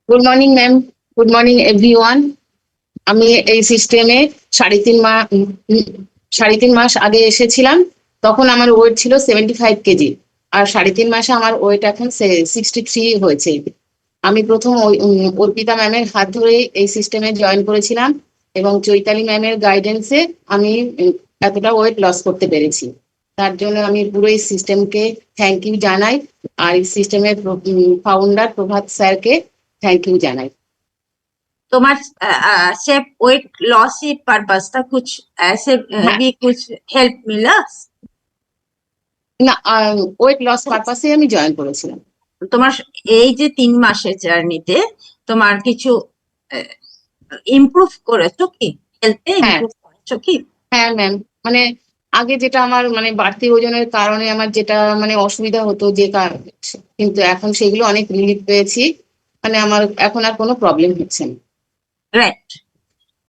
Good morning ma'am, good morning everyone. আমি এই সিস্টেমে 3.5 মাস 3.5 মাস আগে এসেছিলাম। তখন আমার ওয়েট ছিল 75 কেজি, আর 3.5 মাসে আমার ওয়েট এখন 63 হয়েছে। আমি প্রথম অর্পিতা ম্যামের হাত ধরে এই সিস্টেমে জয়েন করেছিলাম, এবং চৈতালি ম্যামের গাইডেন্সে আমি এতটা ওয়েট লস করতে পেরেছি। তার জন্য আমি পুরো এই সিস্টেমকে থ্যাংক ইউ জানাই, আর এই সিস্টেমের ফাউন্ডার প্রভাত স্যারকে थैंक यू জানাই। तुम्हार सिर्फ वेट लॉस ही पर्पस था, कुछ ऐसे হ্যাঁ, भी कुछ हेल्प मिला? না, ওয়েট লস পারপাসে আমি জয়েন করেছিলাম। তোমার এই যে 3 মাসের জার্নিতে তোমার কিছু ইমপ্রুভ করেছো কি? হেলথে হ্যাঁ, ইমপ্রুভ করেছো কি? হ্যাঁ ম্যাম, মানে আগে যেটা আমার মানে বাড়তি ওজনের কারণে আমার যেটা মানে অসুবিধা হতো কিন্তু এখন সেগুলো অনেক রিলিফ পেয়েছি। মানে আমার এখন আর কোনো প্রবলেম হচ্ছে না। রাইট।